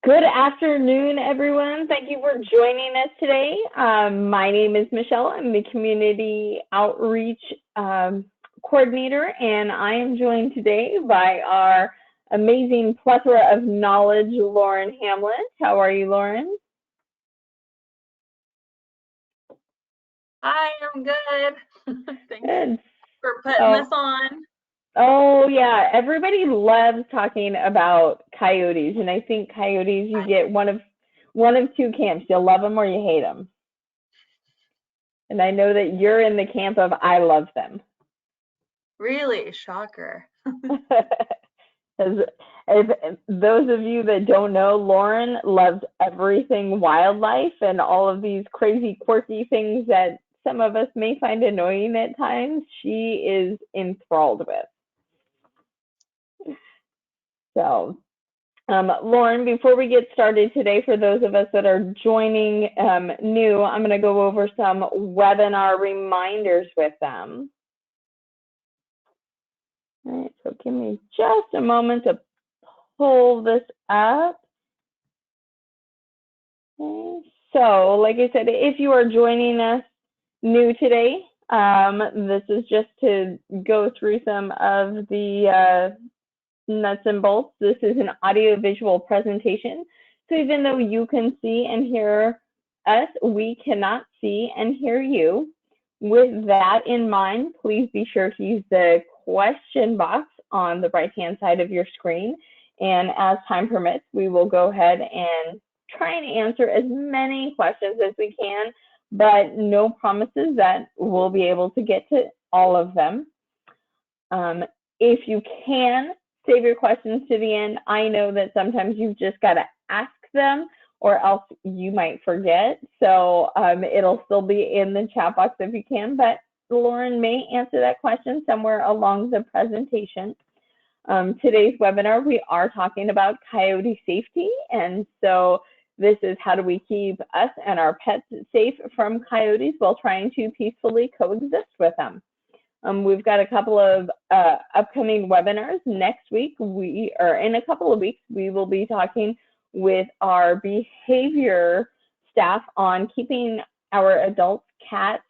Good afternoon, everyone. Thank you for joining us today. My name is Michelle. I'm the Community Outreach Coordinator, and I am joined today by our amazing plethora of knowledge, Lauren Hamlett. How are you, Lauren? Hi, I'm good. Thanks Good. for putting this on. Oh yeah, everybody loves talking about coyotes, and I think coyotes, you get one of two camps. You'll love them or you hate them. And I know that you're in the camp of I love them. Really? Shocker. As those of you that don't know, Lauren loves everything wildlife and all of these crazy, quirky things that some of us may find annoying at times. She is enthralled with. So, Lauren, before we get started today, for those of us that are joining new, I'm going to go over some webinar reminders with them. All right, so give me just a moment to pull this up. Okay. So, like I said, if you are joining us new today, this is just to go through some of the nuts and bolts. This is an audio-visual presentation. So even though you can see and hear us, we cannot see and hear you. With that in mind, please be sure to use the question box on the right-hand side of your screen. And as time permits, we will go ahead and try and answer as many questions as we can, but no promises that we'll be able to get to all of them. If you can, save your questions to the end. I know that sometimes you've just got to ask them or else you might forget. So it'll still be in the chat box if you can, but Lauren may answer that question somewhere along the presentation. Today's webinar, we are talking about coyote safety. And so this is how do we keep us and our pets safe from coyotes while trying to peacefully coexist with them. We've got a couple of upcoming webinars next week. In a couple of weeks, we will be talking with our behavior staff on keeping our adult cats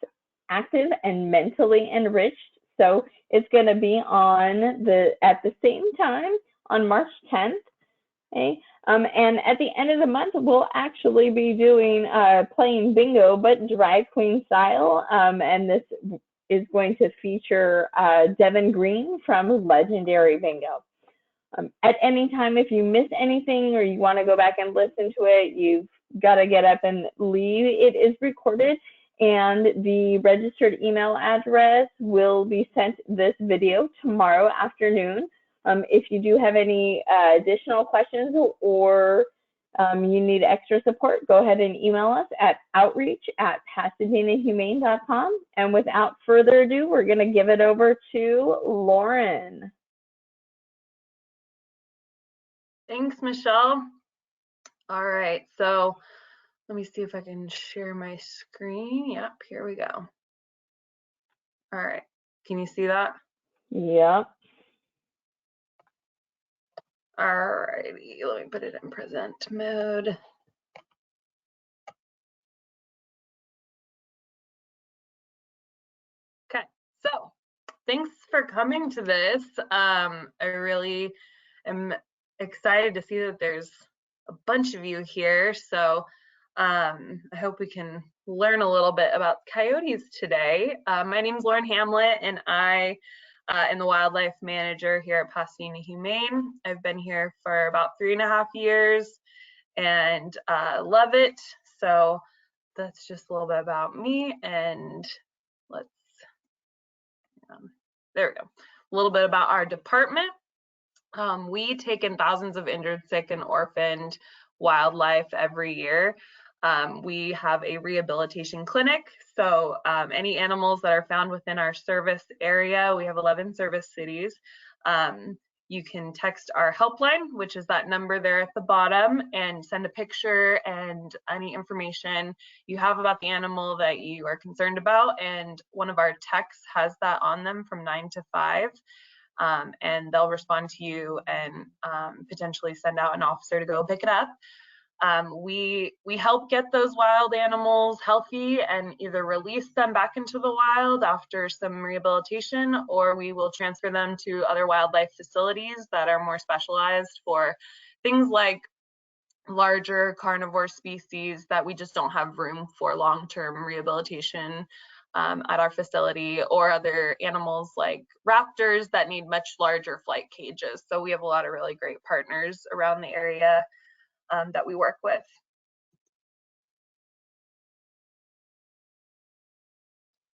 active and mentally enriched. So it's going to be on at the same time on March 10th. Okay. And at the end of the month, we'll actually be doing playing bingo, but drag queen style. And this is going to feature Devin Green from Legendary Bingo. At any time, if you miss anything or you want to go back and listen to it, you've got to get up and leave. It is recorded, and the registered email address will be sent this video tomorrow afternoon. If you do have any additional questions or you need extra support, go ahead and email us at outreach@pasadenahumane.com. And without further ado, we're going to give it over to Lauren. Thanks, Michelle. All right, so let me see if I can share my screen. Yep, here we go. All right, can you see that? Yep. All righty, let me put it in present mode. Okay, so thanks for coming to this. I really am excited to see that there's a bunch of you here. So I hope we can learn a little bit about coyotes today. My name is Lauren Hamlett, and I am the Wildlife Manager here at Pasadena Humane. I've been here for about 3.5 years and love it. So that's just a little bit about me, and let's there we go. A little bit about our department. We take in thousands of injured, sick, and orphaned wildlife every year. We have a rehabilitation clinic, so any animals that are found within our service area, we have 11 service cities. You can text our helpline, which is that number there at the bottom, and send a picture and any information you have about the animal that you are concerned about, and one of our techs has that on them from 9 to 5. And they'll respond to you and potentially send out an officer to go pick it up. We help get those wild animals healthy and either release them back into the wild after some rehabilitation, or we will transfer them to other wildlife facilities that are more specialized for things like larger carnivore species that we just don't have room for long-term rehabilitation at our facility, or other animals like raptors that need much larger flight cages. So we have a lot of really great partners around the area that we work with.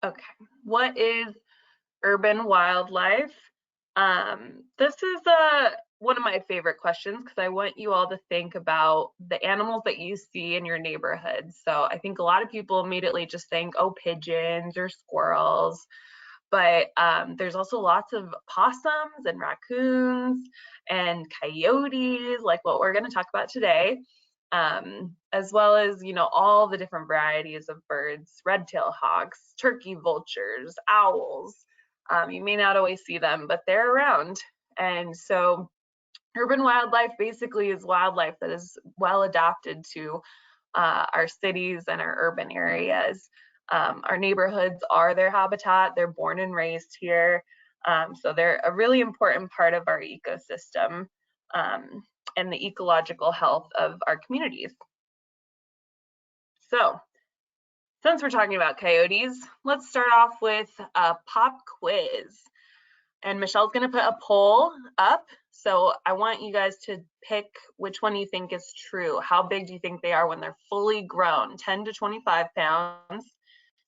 Okay, what is urban wildlife? This is one of my favorite questions because I want you all to think about the animals that you see in your neighborhood. So I think a lot of people immediately just think, oh, pigeons or squirrels, but there's also lots of possums and raccoons and coyotes, like what we're going to talk about today, as well as, you know, all the different varieties of birds, red-tailed hawks, turkey vultures, owls. You may not always see them, but they're around. And so urban wildlife basically is wildlife that is well adapted to our cities and our urban areas. Our neighborhoods are their habitat. They're born and raised here. So they're a really important part of our ecosystem and the ecological health of our communities. So since we're talking about coyotes, let's start off with a pop quiz. And Michelle's going to put a poll up. So I want you guys to pick which one you think is true. How big do you think they are when they're fully grown? 10 to 25 pounds,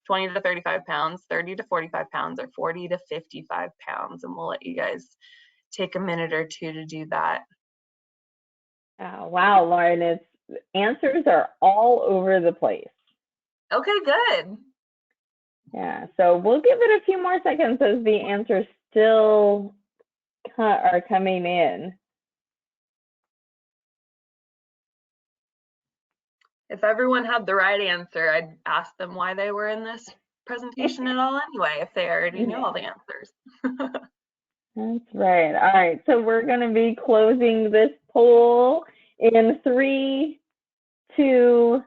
20 to 35 pounds, 30 to 45 pounds, or 40 to 55 pounds. And we'll let you guys take a minute or two to do that. Wow, Lauren, its answers are all over the place. Okay, good. Yeah, so we'll give it a few more seconds as the answers still are coming in. If everyone had the right answer, I'd ask them why they were in this presentation at all anyway, if they already knew all the answers. That's right. All right, so we're going to be closing this poll in 3, 2,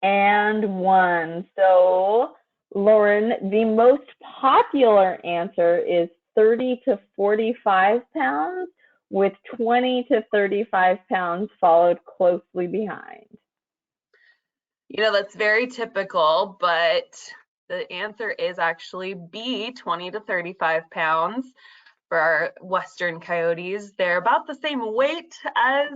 and 1. So, Lauren, the most popular answer is 30 to 45 pounds, with 20 to 35 pounds followed closely behind. You know, that's very typical, but the answer is actually B, 20 to 35 pounds for our Western coyotes. They're about the same weight as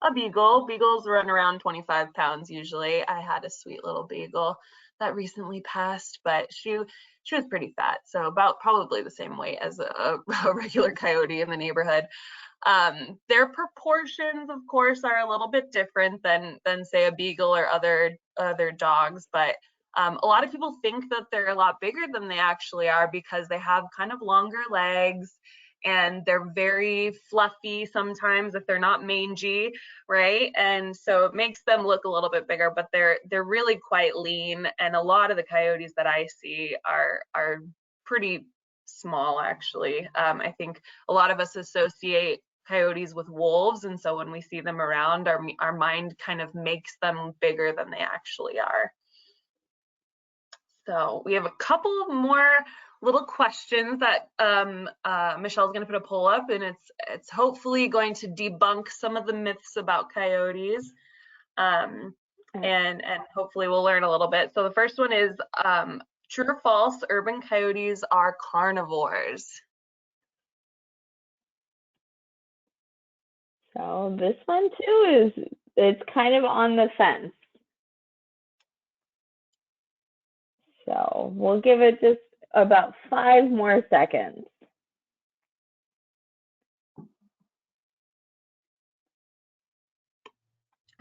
a beagle. Beagles run around 25 pounds usually. I had a sweet little beagle that recently passed, but she was pretty fat, so about probably the same weight as a regular coyote in the neighborhood. Their proportions, of course, are a little bit different than say a beagle or other dogs, but a lot of people think that they're a lot bigger than they actually are because they have kind of longer legs and they're very fluffy sometimes if they're not mangy, right? And so it makes them look a little bit bigger, but they're really quite lean. And a lot of the coyotes that I see are pretty small, actually. I think a lot of us associate coyotes with wolves, and so when we see them around, our mind kind of makes them bigger than they actually are. So we have a couple more little questions that Michelle's going to put a poll up, and it's hopefully going to debunk some of the myths about coyotes, and hopefully we'll learn a little bit. So the first one is true or false: urban coyotes are carnivores. So this one too it's kind of on the fence. So we'll give it just about 5 more seconds.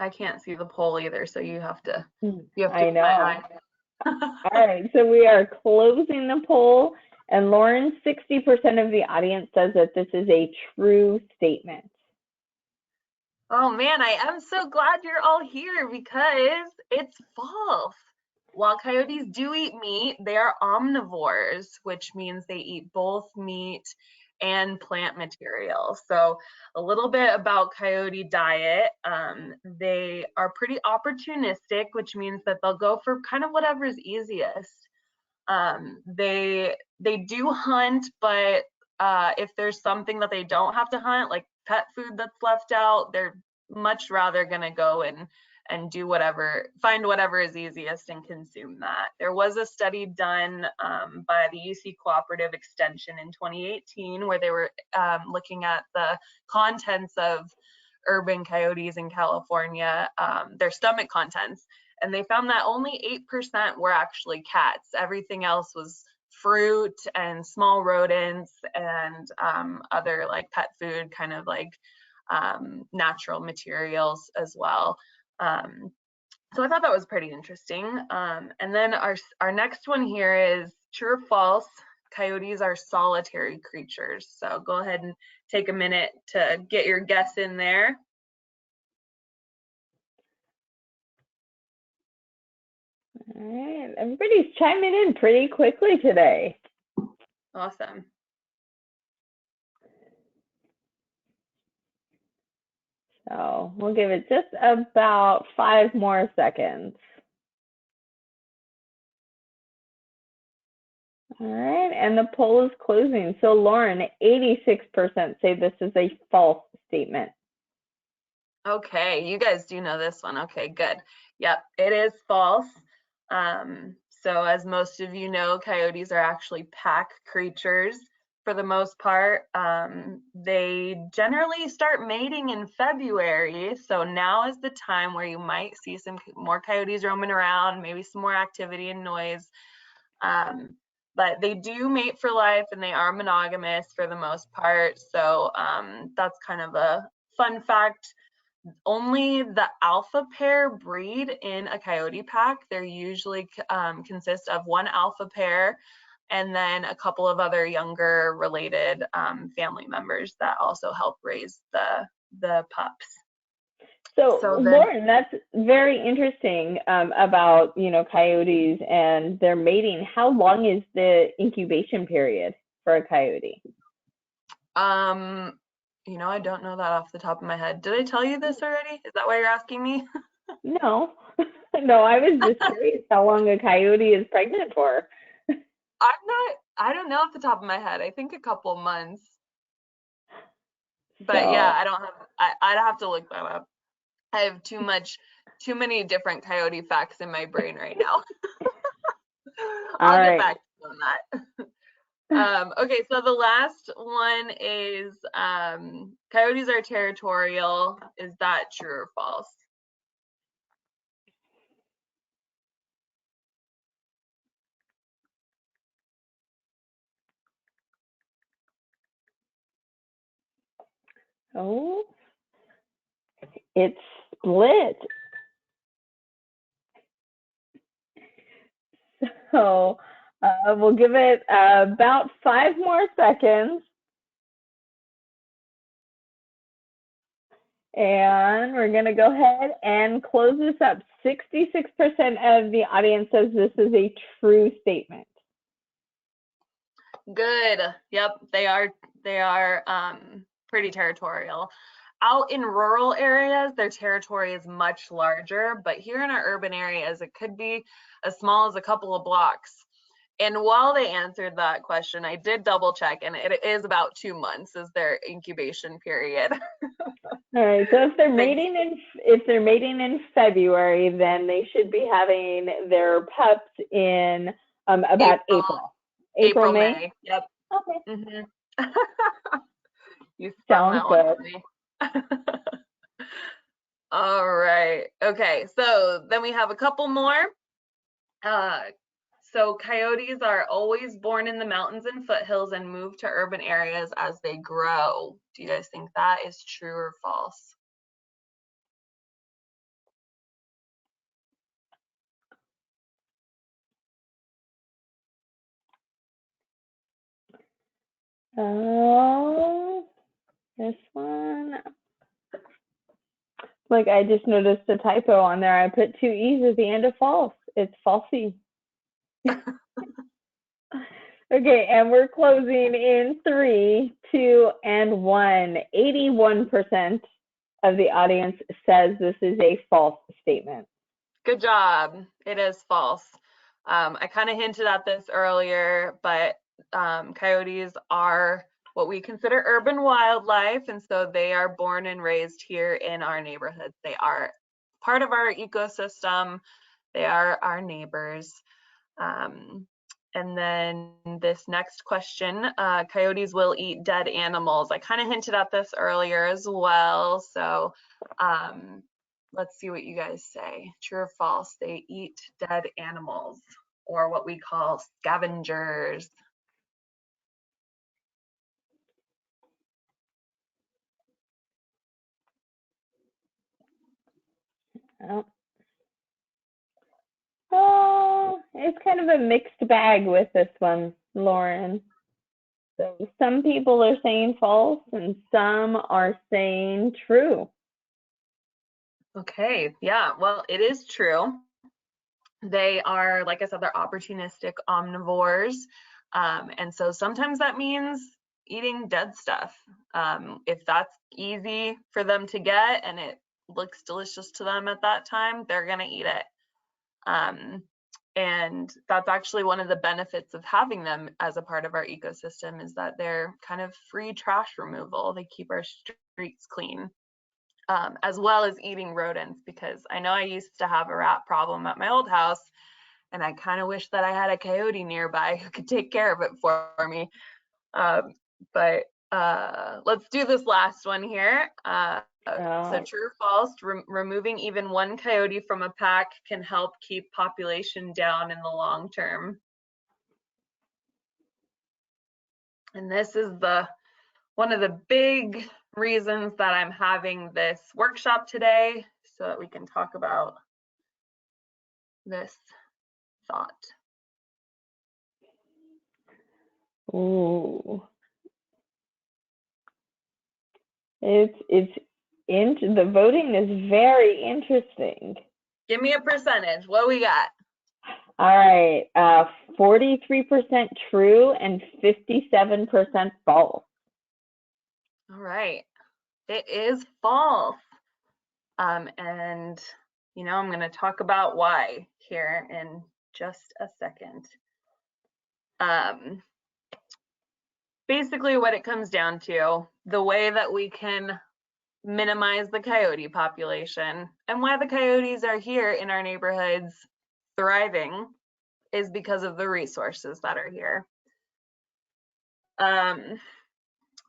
I can't see the poll either, so you have to. I know. All right, so we are closing the poll, and Lauren, 60% of the audience says that this is a true statement. Oh man, I am so glad you're all here because it's false. While coyotes do eat meat, they are omnivores, which means they eat both meat and plant material. So a little bit about coyote diet. They are pretty opportunistic, which means that they'll go for kind of whatever is easiest. They do hunt, but if there's something that they don't have to hunt, like pet food that's left out, they're much rather gonna go and do whatever, find whatever is easiest and consume that. There was a study done by the UC Cooperative Extension in 2018 where they were looking at the contents of urban coyotes in California, their stomach contents, and they found that only 8% were actually cats. Everything else was fruit and small rodents and other like pet food, kind of like natural materials as well. So I thought that was pretty interesting. And then our next one here is true or false. Coyotes are solitary creatures. So go ahead and take a minute to get your guess in there. All right, everybody's chiming in pretty quickly today. Awesome. So we'll give it just about 5 more seconds. All right, and the poll is closing. So Lauren, 86% say this is a false statement. Okay, you guys do know this one. Okay, good. Yep, it is false. So as most of you know, coyotes are actually pack creatures for the most part. They generally start mating in February, so now is the time where you might see some more coyotes roaming around, maybe some more activity and noise. But they do mate for life and they are monogamous for the most part. So that's kind of a fun fact. Only the alpha pair breed in a coyote pack. They usually consist of one alpha pair and then a couple of other younger related family members that also help raise the pups. So Lauren, that's very interesting about, coyotes and their mating. How long is the incubation period for a coyote? I don't know that off the top of my head. Did I tell you this already? Is that why you're asking me? No. No, I was just curious how long a coyote is pregnant for. I don't know off the top of my head. I think a couple months. But yeah, I'd have to look that up. I have too many different coyote facts in my brain right now. I'll get back to you on that. Okay, so the last one is coyotes are territorial. Is that true or false? Oh, it's split. So we'll give it about 5 more seconds. And we're going to go ahead and close this up. 66% of the audience says this is a true statement. Good. Yep, they are pretty territorial. Out in rural areas, their territory is much larger, but here in our urban areas, it could be as small as a couple of blocks. And while they answered that question, I did double check, and it is about 2 months is their incubation period. All right. So if they're mating in February, then they should be having their pups in about April, May. Yep. Okay. Mm-hmm. You sound good. All right. Okay. So then we have a couple more. So coyotes are always born in the mountains and foothills and move to urban areas as they grow. Do you guys think that is true or false? Oh, this one. Like, I just noticed a typo on there. I put 2 E's at the end of false. It's falsy. Okay, and we're closing in 3, 2, and 1. 81% of the audience says this is a false statement. Good job. It is false. I kind of hinted at this earlier, but coyotes are what we consider urban wildlife, and so they are born and raised here in our neighborhoods. They are part of our ecosystem. They are our neighbors. And then this next question, coyotes will eat dead animals. I kind of hinted at this earlier as well. So let's see what you guys say. True or false? They eat dead animals, or what we call scavengers. Oh, it's kind of a mixed bag with this one, Lauren. So some people are saying false and some are saying true. Okay, yeah, well, it is true. They are, like I said, they're opportunistic omnivores. And so sometimes that means eating dead stuff. If that's easy for them to get and it looks delicious to them at that time, they're going to eat it. And that's actually one of the benefits of having them as a part of our ecosystem, is that they're kind of free trash removal. They keep our streets clean, as well as eating rodents, because I know I used to have a rat problem at my old house, and I kind of wish that I had a coyote nearby who could take care of it for me. But let's do this last one here. So true or false, removing even one coyote from a pack can help keep population down in the long term. And this is one of the big reasons that I'm having this workshop today, so that we can talk about this thought. Ooh. The voting is very interesting. Give me a percentage. What we got? All right, 43% true and 57% false. All right, it is false. And I'm going to talk about why here in just a second. Basically what it comes down to, the way that we can minimize the coyote population and why the coyotes are here in our neighborhoods thriving, is because of the resources that are here.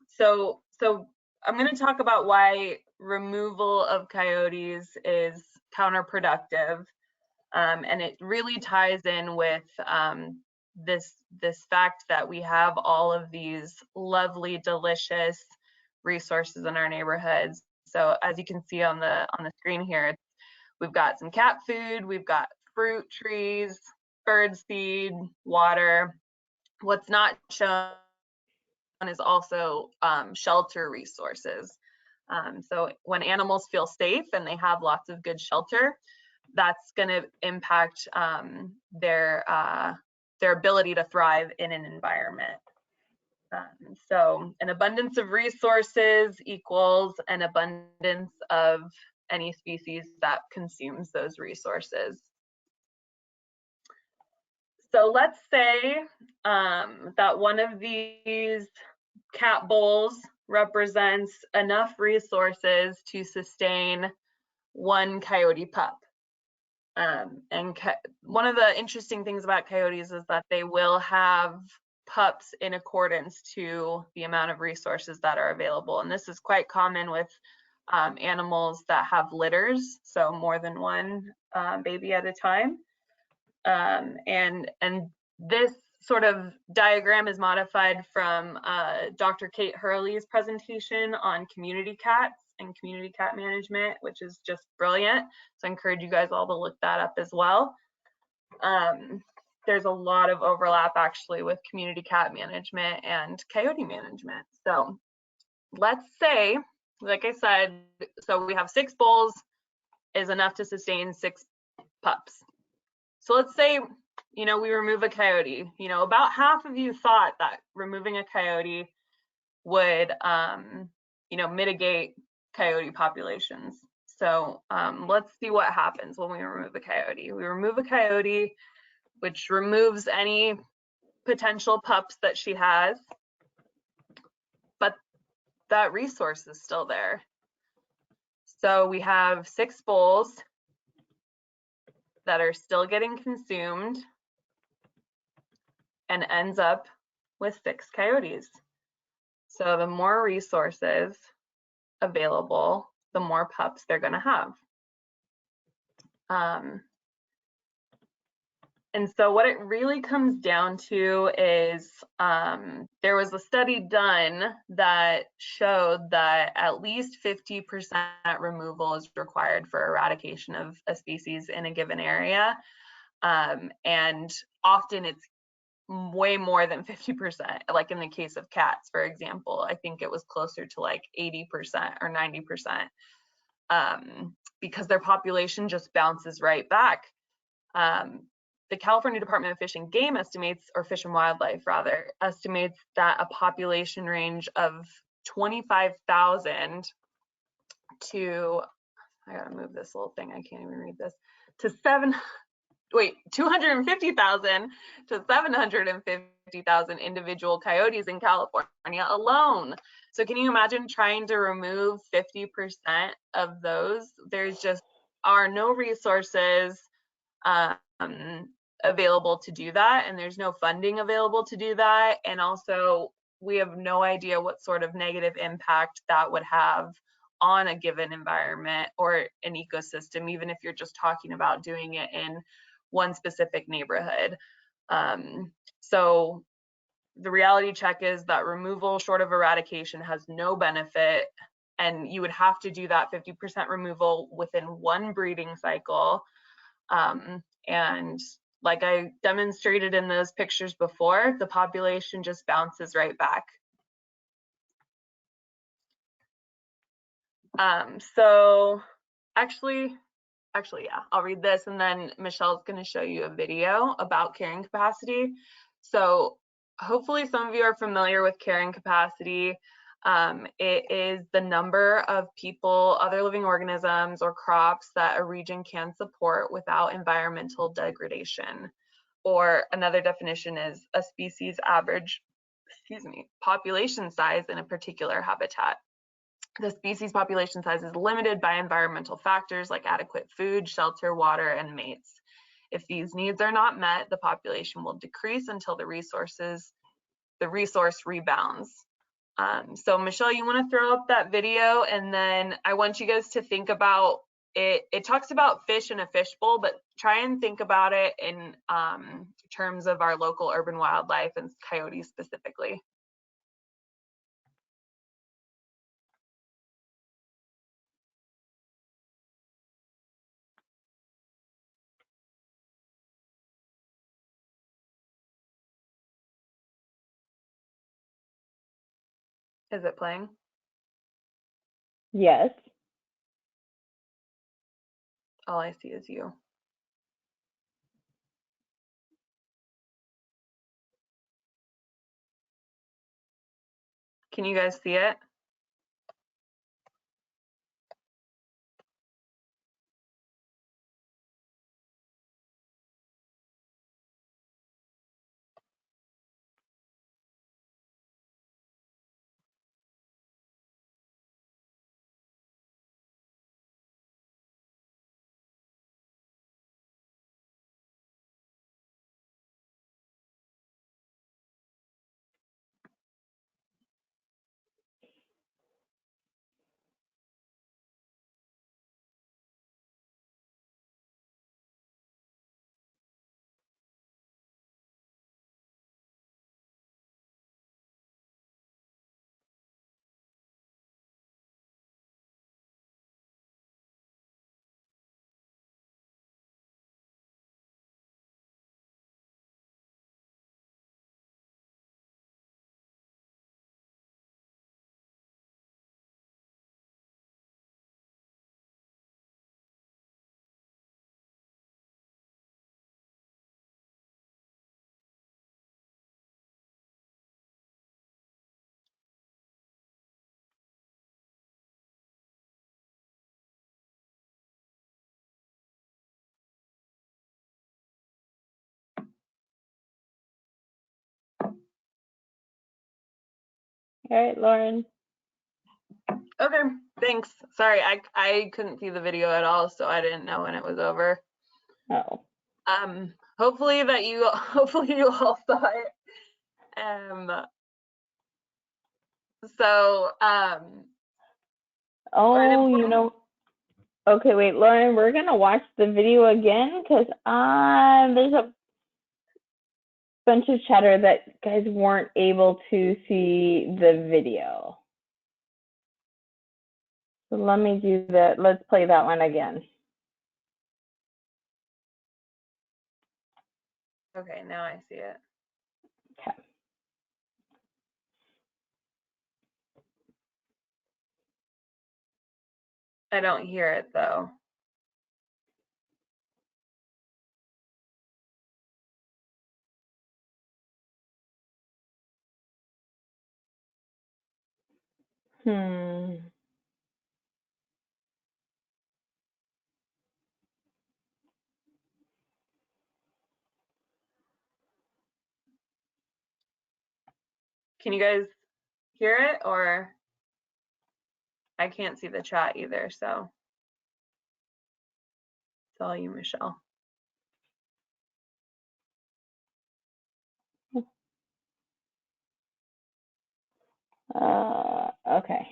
So I'm going to talk about why removal of coyotes is counterproductive, and it really ties in with this fact that we have all of these lovely, delicious resources in our neighborhoods. So as you can see on the screen here, we've got some cat food, we've got fruit trees, bird seed, water. What's not shown is also shelter resources. So when animals feel safe and they have lots of good shelter, that's going to impact their ability to thrive in an environment. So an abundance of resources equals an abundance of any species that consumes those resources. So let's say that one of these cat bowls represents enough resources to sustain one coyote pup. And one of the interesting things about coyotes is that they will have pups in accordance to the amount of resources that are available. And this is quite common with animals that have litters, so more than one baby at a time. And this sort of diagram is modified from Dr. Kate Hurley's presentation on community cats and community cat management, which is just brilliant. So I encourage you guys all to look that up as well. There's a lot of overlap actually with community cat management and coyote management. So let's say, like I said, so we have 6 bulls is enough to sustain 6 pups. So let's say we remove a coyote. About half of you thought that removing a coyote would, mitigate coyote populations. So let's see what happens when we remove a coyote. We remove a coyote, which removes any potential pups that she has, but that resource is still there. So we have 6 bulls that are still getting consumed and ends up with 6 coyotes. So the more resources available, the more pups they're going to have. And so what it really comes down to is there was a study done that showed that at least 50% removal is required for eradication of a species in a given area. And often it's way more than 50%. Like in the case of cats, for example, I think it was closer to like 80% or 90%, because their population just bounces right back. The California Department of Fish and Game estimates, or Fish and Wildlife rather, estimates that a population range of 25,000 to, I gotta move this little thing, I can't even read this, to 250,000 to 750,000 individual coyotes in California alone. So can you imagine trying to remove 50% of those? There's just are no resources available to do that, and there's no funding available to do that, and also we have no idea what sort of negative impact that would have on a given environment or an ecosystem, even if you're just talking about doing it in one specific neighborhood. So the reality check is that removal short of eradication has no benefit, and you would have to do that 50% removal within one breeding cycle. And like I demonstrated in those pictures before, the population just bounces right back. So actually, yeah, I'll read this and then Michelle's going to show you a video about carrying capacity. So hopefully some of you are familiar with carrying capacity. It is the number of people, other living organisms, or crops that a region can support without environmental degradation. Or another definition is a species average, population size in a particular habitat. The species population size is limited by environmental factors like adequate food, shelter, water, and mates. If these needs are not met, the population will decrease until the resource rebounds. So Michelle, you want to throw up that video, and then I want you guys to think about it. It talks about fish in a fishbowl, but try and think about it in terms of our local urban wildlife and coyotes specifically. Is it playing? Yes. All I see is you. Can you guys see it? All right, Lauren. Okay, thanks. Sorry, I couldn't see the video at all, so I didn't know when it was over. Oh. Hopefully you all saw it. So Oh, you know. Okay, wait, Lauren, we're gonna watch the video again because there's a bunch of chatter that guys weren't able to see the video. So let me do that. Let's play that one again. Okay, now I see it. Okay. I don't hear it though. Can you guys hear it, or I can't see the chat either, so it's all you, Michelle. Okay.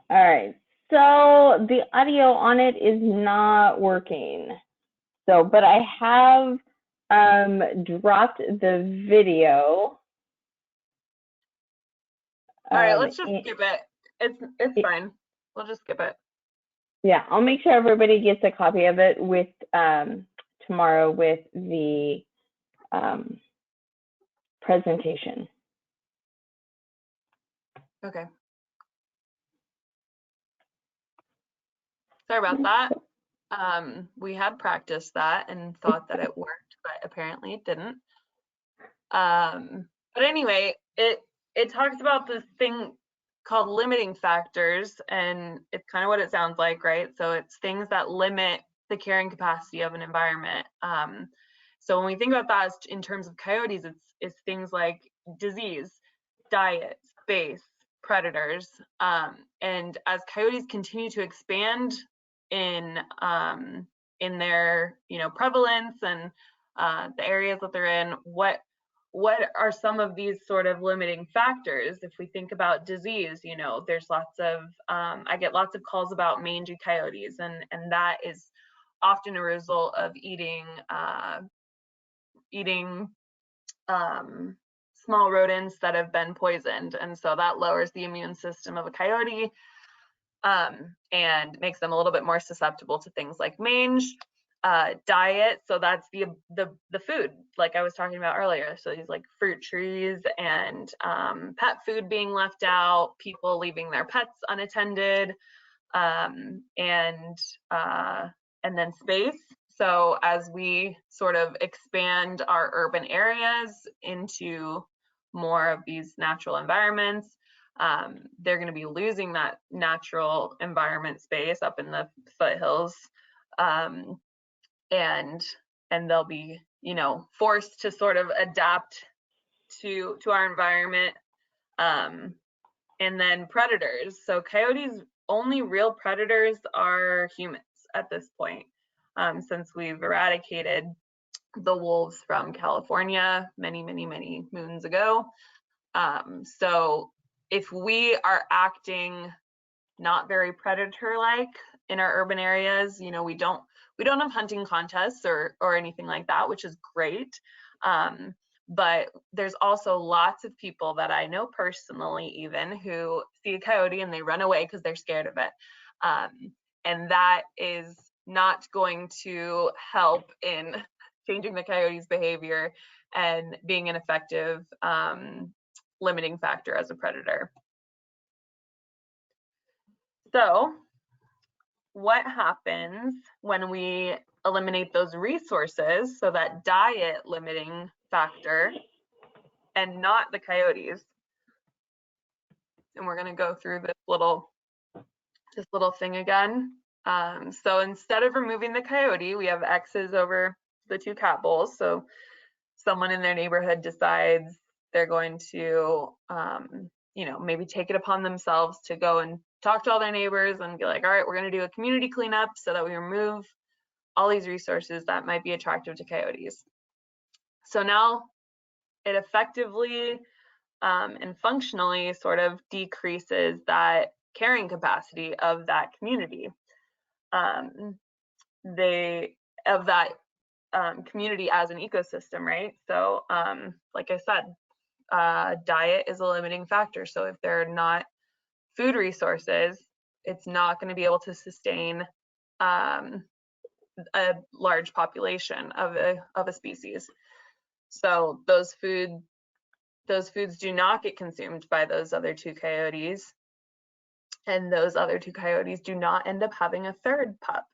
All right. So the audio on it is not working. So, but I have dropped the video. All right, let's just skip it. It's fine. We'll just skip it. Yeah, I'll make sure everybody gets a copy of it with tomorrow with the presentation. Okay. Sorry about that. We had practiced that and thought that it worked, but apparently it didn't. But anyway, it talks about this thing called limiting factors, and it's kind of what it sounds like, right? So it's things that limit the carrying capacity of an environment. So when we think about that in terms of coyotes, it's things like disease, diet, space, predators, and as coyotes continue to expand in their prevalence and the areas that they're in, what are some of these sort of limiting factors? If we think about disease, there's lots of I get lots of calls about mangy coyotes, and that is often a result of eating small rodents that have been poisoned, and so that lowers the immune system of a coyote and makes them a little bit more susceptible to things like mange. Diet, so that's the food, like I was talking about earlier. So these like fruit trees and pet food being left out, people leaving their pets unattended, and then space. So as we sort of expand our urban areas into more of these natural environments, they're going to be losing that natural environment space up in the foothills, and they'll be forced to sort of adapt to our environment. And then predators. So coyotes' only real predators are humans at this point, since we've eradicated the wolves from California many moons ago. So if we are acting not very predator-like in our urban areas, we don't have hunting contests or anything like that, which is great. But there's also lots of people that I know personally even who see a coyote and they run away because they're scared of it. And that is not going to help in changing the coyote's behavior and being an effective limiting factor as a predator. So what happens when we eliminate those resources, so that diet limiting factor, and not the coyotes? And we're going to go through this little thing again. So instead of removing the coyote, we have X's over the two cat bowls. So someone in their neighborhood decides they're going to, maybe take it upon themselves to go and talk to all their neighbors and be like, all right, we're going to do a community cleanup so that we remove all these resources that might be attractive to coyotes. So now it effectively and functionally sort of decreases that carrying capacity of that community. Community as an ecosystem, right? So like I said, diet is a limiting factor. So if there are not food resources, it's not going to be able to sustain a large population of a species. So those foods do not get consumed by those other two coyotes, and those other two coyotes do not end up having a third pup.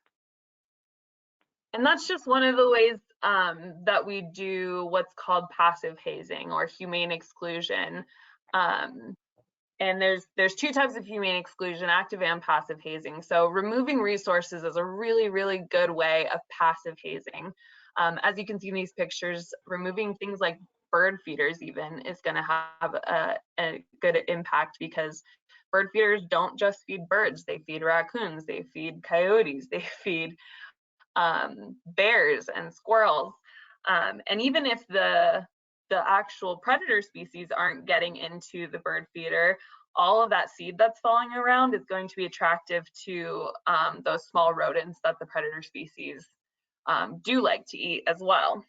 And that's just one of the ways that we do what's called passive hazing or humane exclusion. And there's two types of humane exclusion, active and passive hazing. So removing resources is a really, really good way of passive hazing. As you can see in these pictures, removing things like bird feeders even is going to have a good impact, because bird feeders don't just feed birds, they feed raccoons, they feed coyotes, they feed bears and squirrels. And even if the actual predator species aren't getting into the bird feeder, all of that seed that's falling around is going to be attractive to those small rodents that the predator species do like to eat as well.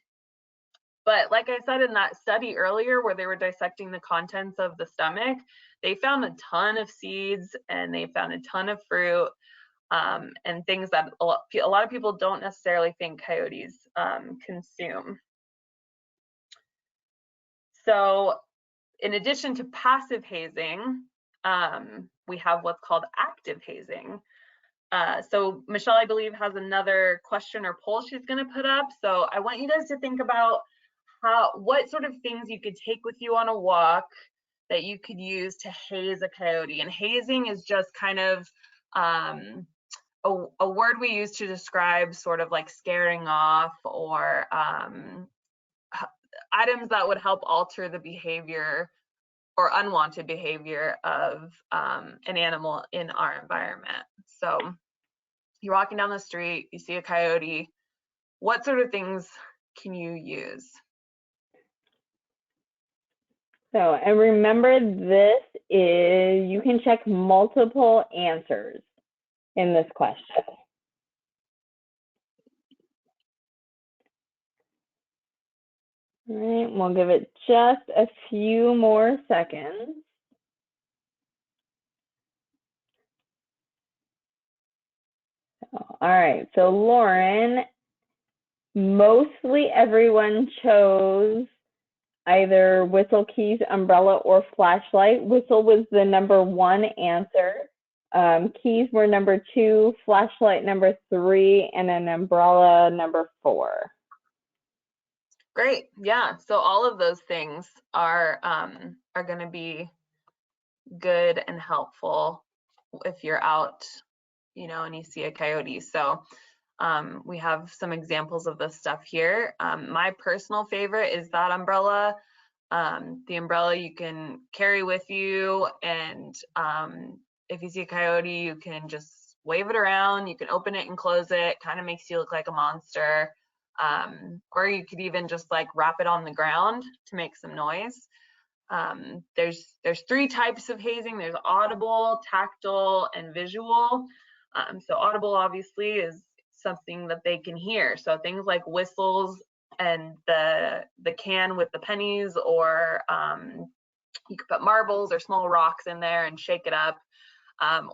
But like I said in that study earlier where they were dissecting the contents of the stomach, they found a ton of seeds and they found a ton of fruit and things that a lot of people don't necessarily think coyotes consume. So in addition to passive hazing, we have what's called active hazing. So Michelle, I believe, has another question or poll she's going to put up. So I want you guys to think about what sort of things you could take with you on a walk that you could use to haze a coyote. And hazing is just kind of a word we use to describe sort of like scaring off or items that would help alter the behavior or unwanted behavior of an animal in our environment. So you're walking down the street, you see a coyote, what sort of things can you use? So, and remember, this is, you can check multiple answers in this question. All right, we'll give it just a few more seconds. All right, so Lauren, mostly everyone chose either whistle, keys, umbrella, or flashlight. Whistle was the #1 answer. Keys were #2, flashlight #3, and an umbrella #4. Great, yeah. So all of those things are going to be good and helpful if you're out, and you see a coyote. So we have some examples of this stuff here. My personal favorite is that umbrella. The umbrella you can carry with you, and if you see a coyote, you can just wave it around. You can open it and close it. Kind of makes you look like a monster. Or you could even just like wrap it on the ground to make some noise. There's 3 types of hazing. There's audible, tactile, and visual. So audible obviously is something that they can hear. So things like whistles and the can with the pennies, or you could put marbles or small rocks in there and shake it up.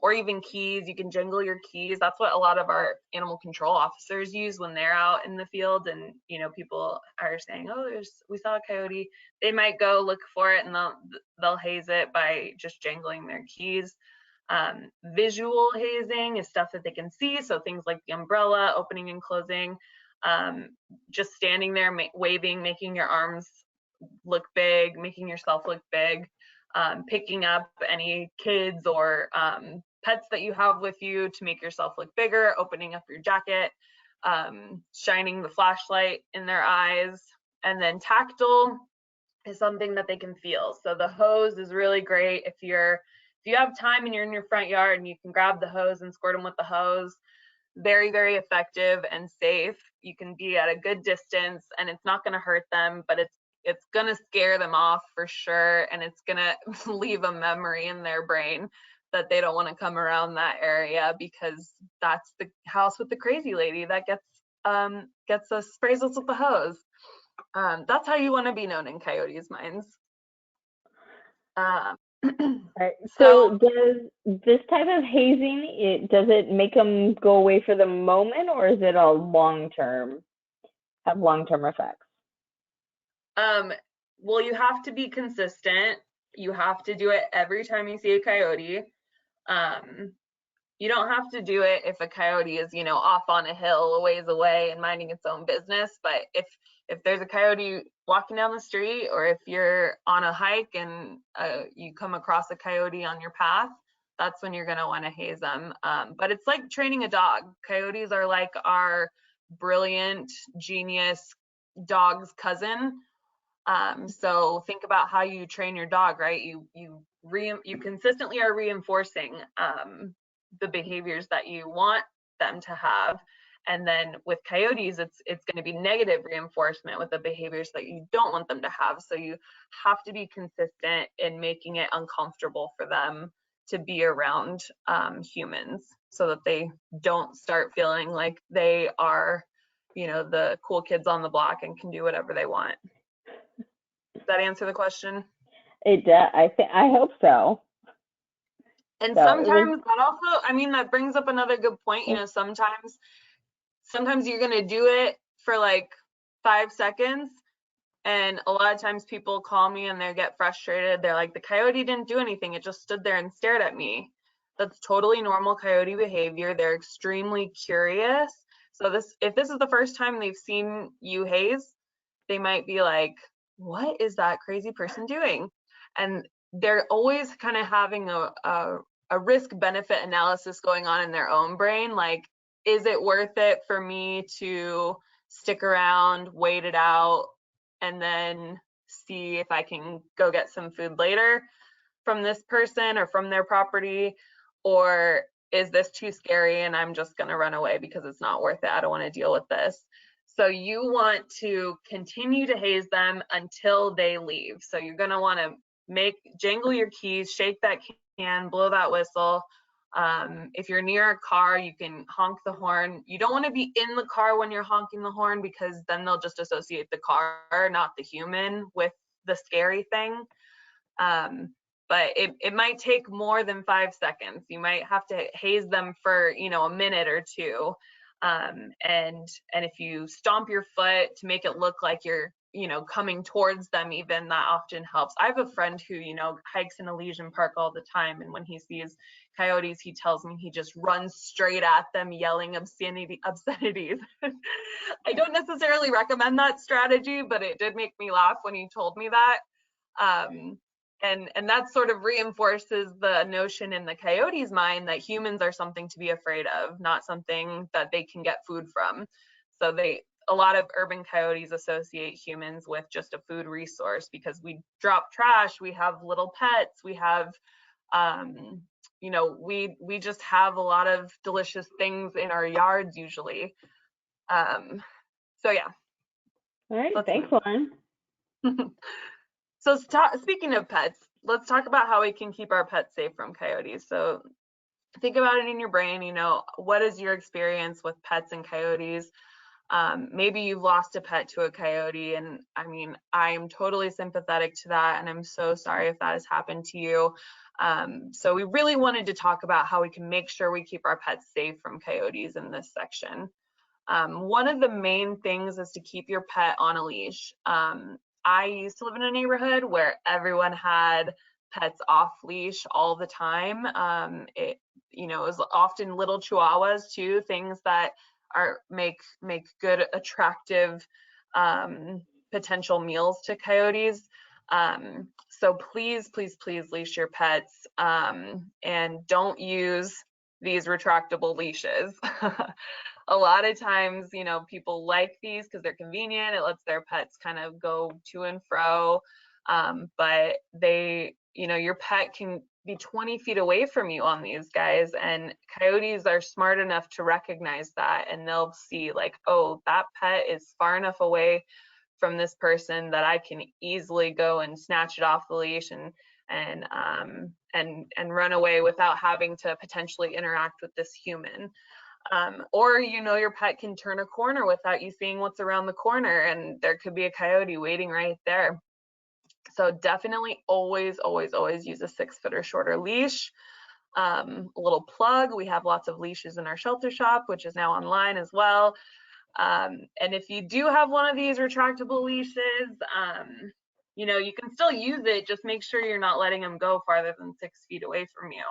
Or even keys, you can jingle your keys. That's what a lot of our animal control officers use when they're out in the field and people are saying, oh, we saw a coyote. They might go look for it and they'll haze it by just jingling their keys. Visual hazing is stuff that they can see, so things like the umbrella opening and closing, just standing there waving, making your arms look big, making yourself look big. Picking up any kids or pets that you have with you to make yourself look bigger, opening up your jacket, shining the flashlight in their eyes, And then tactile is something that they can feel. So the hose is really great if you have time and you're in your front yard and you can grab the hose and squirt them with the hose. Very, very effective and safe. You can be at a good distance and it's not going to hurt them, but it's going to scare them off for sure, and it's going to leave a memory in their brain that they don't want to come around that area, because that's the house with the crazy lady that sprays us with the hose. That's how you want to be known in Coyotes' minds. Right. So does this type of hazing, does it make them go away for the moment, or is it a have long-term effects? Well, you have to be consistent. You have to do it every time you see a coyote. You don't have to do it if a coyote is, off on a hill a ways away and minding its own business. But if there's a coyote walking down the street, or if you're on a hike and you come across a coyote on your path, that's when you're going to want to haze them. But it's like training a dog. Coyotes are like our brilliant, genius dog's cousin. So think about how you train your dog, right? You consistently are reinforcing the behaviors that you want them to have. And then with coyotes, it's going to be negative reinforcement with the behaviors that you don't want them to have. So you have to be consistent in making it uncomfortable for them to be around humans, so that they don't start feeling like they are, the cool kids on the block and can do whatever they want. Does that answer the question? It does. I hope so. And sometimes that also, that brings up another good point. Sometimes you're going to do it for like 5 seconds. And a lot of times people call me and they get frustrated. They're like, the coyote didn't do anything. It just stood there and stared at me. That's totally normal coyote behavior. They're extremely curious. So if this is the first time they've seen you haze, they might be like, what is that crazy person doing? And they're always kind of having a risk benefit analysis going on in their own brain. Like, is it worth it for me to stick around, wait it out, and then see if I can go get some food later from this person or from their property? Or is this too scary and I'm just going to run away because it's not worth it? I don't want to deal with this. So you want to continue to haze them until they leave. So you're going to want to jangle your keys, shake that can, blow that whistle. If you're near a car, you can honk the horn. You don't want to be in the car when you're honking the horn, because then they'll just associate the car, not the human, with the scary thing. But it might take more than 5 seconds. You might have to haze them for, a minute or two. And if you stomp your foot to make it look like you're, coming towards them, even, that often helps. I have a friend who, hikes in Elysian Park all the time. And when he sees coyotes, he tells me he just runs straight at them, yelling obscenities. I don't necessarily recommend that strategy, but it did make me laugh when he told me that. And that sort of reinforces the notion in the coyote's mind that humans are something to be afraid of, not something that they can get food from. So a lot of urban coyotes associate humans with just a food resource, because we drop trash, we have little pets, we have, we just have a lot of delicious things in our yards usually. So yeah. All right, thanks, Lauren. So speaking of pets, let's talk about how we can keep our pets safe from coyotes. So think about it in your brain, what is your experience with pets and coyotes? Maybe you've lost a pet to a coyote, and I am totally sympathetic to that, and I'm so sorry if that has happened to you. So we really wanted to talk about how we can make sure we keep our pets safe from coyotes in this section. One of the main things is to keep your pet on a leash. I used to live in a neighborhood where everyone had pets off leash all the time. It was often little chihuahuas too, things that make good, attractive potential meals to coyotes. So please leash your pets, and don't use these retractable leashes. a lot of times, you know, people like these because they're convenient. It lets their pets kind of go to and fro. But they, you know, your pet can be 20 feet away from you on these guys, and coyotes are smart enough to recognize that, and they'll see like, oh, that pet is far enough away from this person that I can easily go and snatch it off the leash and run away without having to potentially interact with this human. Or, you know, your pet can turn a corner without you seeing what's around the corner, and there could be a coyote waiting right there. So definitely always, always, always use a 6-foot or shorter leash. A little plug, we have lots of leashes in our shelter shop, which is now online as well. And if you do have one of these retractable leashes, you know, you can still use it, just make sure you're not letting them go farther than 6 feet away from you.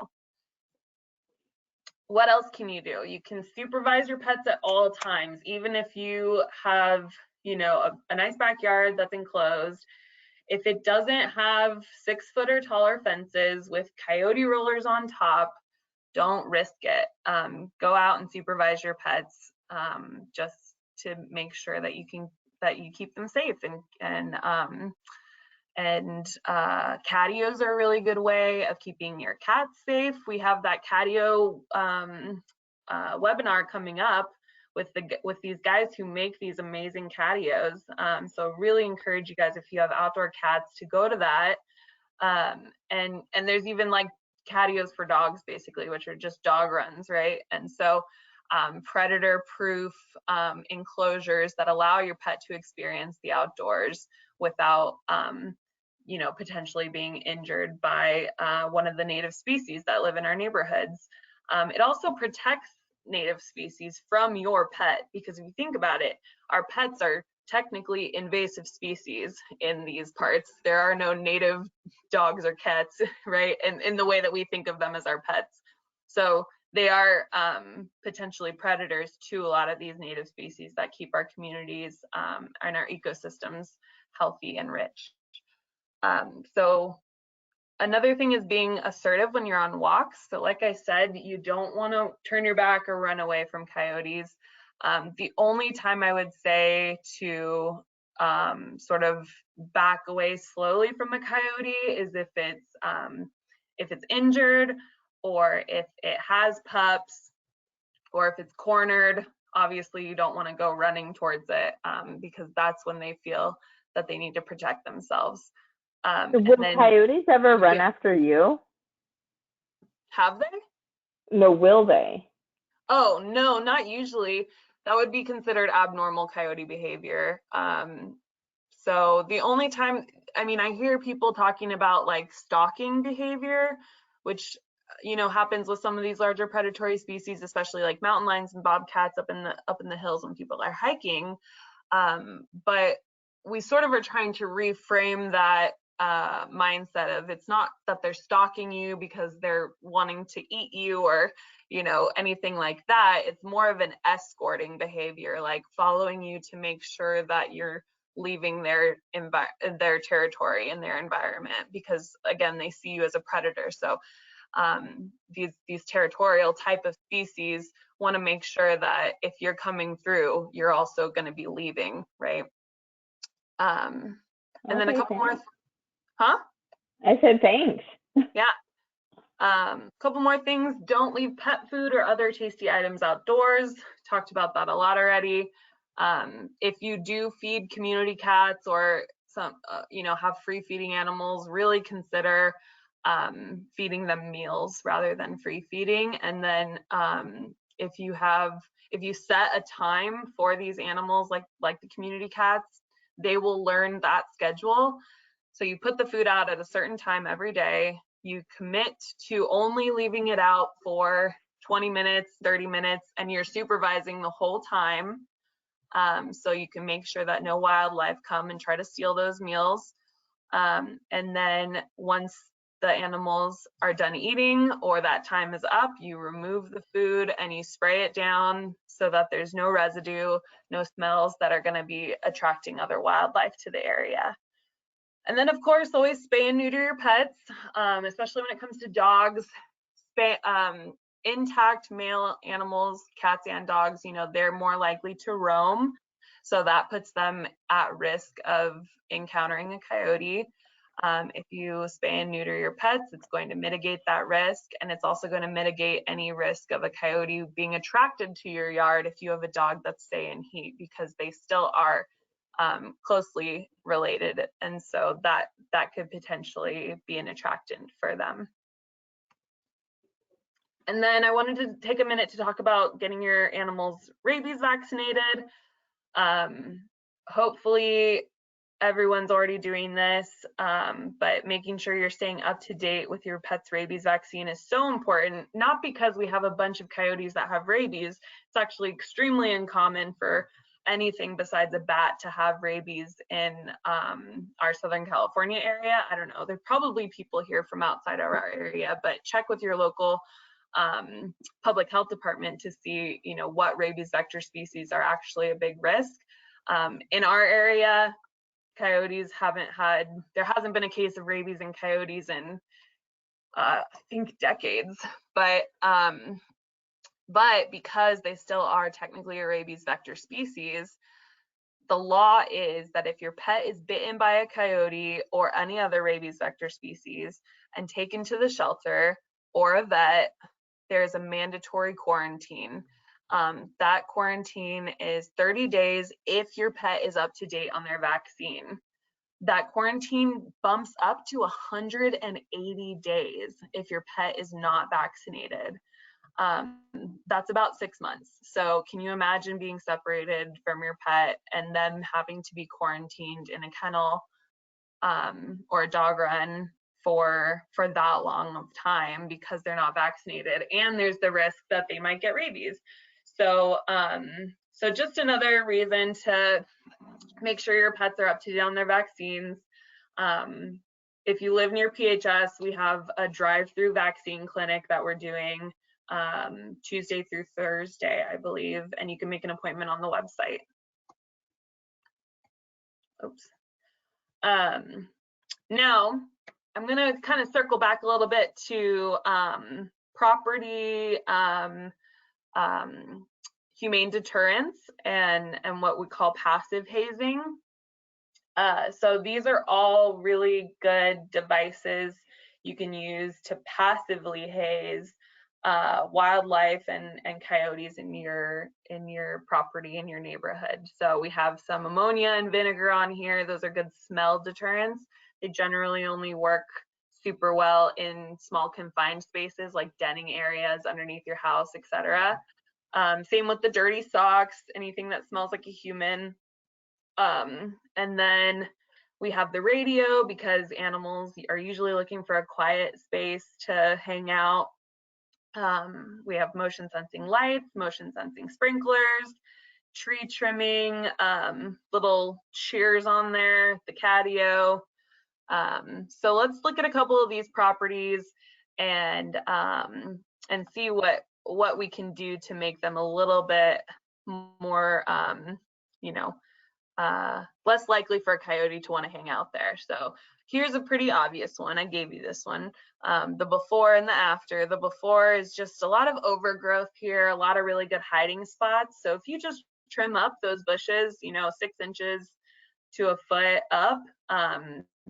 What else can you do? You can supervise your pets at all times, even if you have, you know, a nice backyard that's enclosed. If it doesn't have 6-foot or taller fences with coyote rollers on top, don't risk it. Go out and supervise your pets, just to make sure that you keep them safe. And catios are a really good way of keeping your cats safe. We have that catio webinar coming up with these guys who make these amazing catios. So really encourage you guys, if you have outdoor cats, to go to that. And there's even like catios for dogs, basically, which are just dog runs, right? And so predator proof enclosures that allow your pet to experience the outdoors without you know, potentially being injured by one of the native species that live in our neighborhoods. It also protects native species from your pet, because if you think about it, our pets are technically invasive species in these parts. There are no native dogs or cats, right? And in the way that we think of them as our pets. So they are potentially predators to a lot of these native species that keep our communities and our ecosystems healthy and rich. So another thing is being assertive when you're on walks. So like I said, you don't want to turn your back or run away from coyotes. The only time I would say to sort of back away slowly from a coyote is if it's injured, or if it has pups, or if it's cornered. Obviously, you don't want to go running towards it, because that's when they feel that they need to protect themselves. Will coyotes ever run after you? Have they? No, will they? Oh, no, not usually. That would be considered abnormal coyote behavior. So the only time, I mean, I hear people talking about like stalking behavior, which, you know, happens with some of these larger predatory species, especially like mountain lions and bobcats up in the hills when people are hiking. But we sort of are trying to reframe that mindset of, it's not that they're stalking you because they're wanting to eat you or, you know, anything like that. It's more of an escorting behavior, like following you to make sure that you're leaving their territory and their environment, because again, they see you as a predator. So these territorial type of species want to make sure that if you're coming through, you're also going to be leaving, right? And then a couple more. Huh? I said thanks. Yeah. Couple more things. Don't leave pet food or other tasty items outdoors. Talked about that a lot already. If you do feed community cats or some, you know, have free feeding animals, really consider feeding them meals rather than free feeding. And then if you set a time for these animals, like the community cats, they will learn that schedule. So you put the food out at a certain time every day. You commit to only leaving it out for 20 minutes, 30 minutes, and you're supervising the whole time. So you can make sure that no wildlife come and try to steal those meals. And then once the animals are done eating or that time is up, you remove the food and you spray it down so that there's no residue, no smells that are going to be attracting other wildlife to the area. And then, of course, always spay and neuter your pets, especially when it comes to dogs. intact male animals, cats and dogs, you know, they're more likely to roam. So that puts them at risk of encountering a coyote. If you spay and neuter your pets, it's going to mitigate that risk. And it's also going to mitigate any risk of a coyote being attracted to your yard if you have a dog that's stay in heat, because they still are closely related. And so that could potentially be an attractant for them. And then I wanted to take a minute to talk about getting your animals rabies vaccinated. Hopefully everyone's already doing this, but making sure you're staying up to date with your pet's rabies vaccine is so important, not because we have a bunch of coyotes that have rabies. It's actually extremely uncommon for anything besides a bat to have rabies in our Southern California area. I don't know, there are probably people here from outside of our area, but check with your local public health department to see, you know, what rabies vector species are actually a big risk. In our area, coyotes there hasn't been a case of rabies in coyotes in I think decades, but because they still are technically a rabies vector species, the law is that if your pet is bitten by a coyote or any other rabies vector species and taken to the shelter or a vet, there's a mandatory quarantine. That quarantine is 30 days if your pet is up to date on their vaccine. That quarantine bumps up to 180 days if your pet is not vaccinated. That's about 6 months. So can you imagine being separated from your pet and them having to be quarantined in a kennel or a dog run for that long of time because they're not vaccinated, and there's the risk that they might get rabies. So so just another reason to make sure your pets are up to date on their vaccines. If you live near PHS, we have a drive-through vaccine clinic that we're doing Tuesday through Thursday, I believe, and you can make an appointment on the website. Oops. Now, I'm going to kind of circle back a little bit to property humane deterrence and what we call passive hazing. So these are all really good devices you can use to passively haze wildlife and coyotes in your property, in your neighborhood. So we have some ammonia and vinegar on here. Those are good smell deterrents. They generally only work super well in small confined spaces like denning areas underneath your house, etc. Same with the dirty socks, anything that smells like a human. And then we have the radio because animals are usually looking for a quiet space to hang out. We have motion sensing lights, motion sensing sprinklers, tree trimming, little cheers on there, the catio. So let's look at a couple of these properties and see what we can do to make them a little bit more, you know, less likely for a coyote to want to hang out there. So here's a pretty obvious one. I gave you this one, the before and the after. The before is just a lot of overgrowth here, a lot of really good hiding spots. So if you just trim up those bushes, you know, 6 inches to a foot up,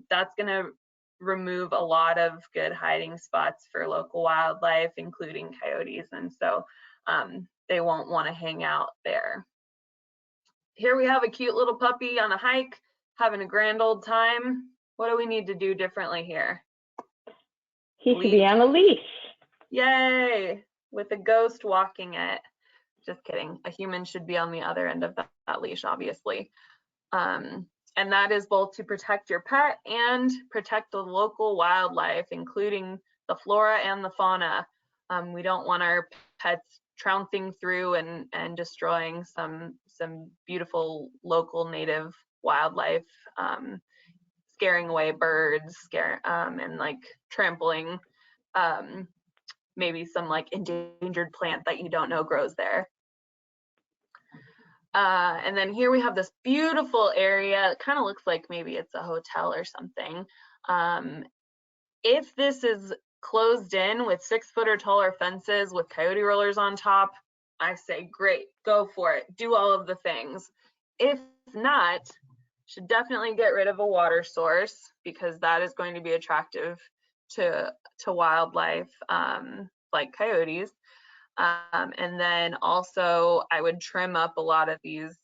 that's going to remove a lot of good hiding spots for local wildlife, including coyotes. And so they won't want to hang out there. Here we have a cute little puppy on a hike, having a grand old time. What do we need to do differently here? He should be on a leash. Yay, with a ghost walking it. Just kidding. A human should be on the other end of that leash, obviously. And that is both to protect your pet and protect the local wildlife, including the flora and the fauna. We don't want our pets trouncing through and destroying some beautiful local native wildlife, scaring away birds, and like trampling maybe some like endangered plant that you don't know grows there. And then here we have this beautiful area. It kind of looks like maybe it's a hotel or something. If this is closed in with 6-foot or taller fences with coyote rollers on top, I say great, go for it, do all of the things. If not, should definitely get rid of a water source, because that is going to be attractive to wildlife like coyotes. And then also I would trim up a lot of these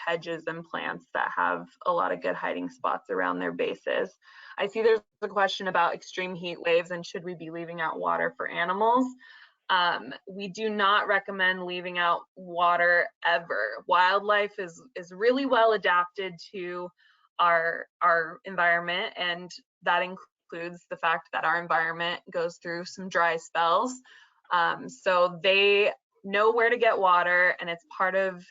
hedges and plants that have a lot of good hiding spots around their bases. I see there's a question about extreme heat waves and should we be leaving out water for animals. We do not recommend leaving out water ever. Wildlife is really well adapted to our environment, and that includes the fact that our environment goes through some dry spells. So they know where to get water, and it's part of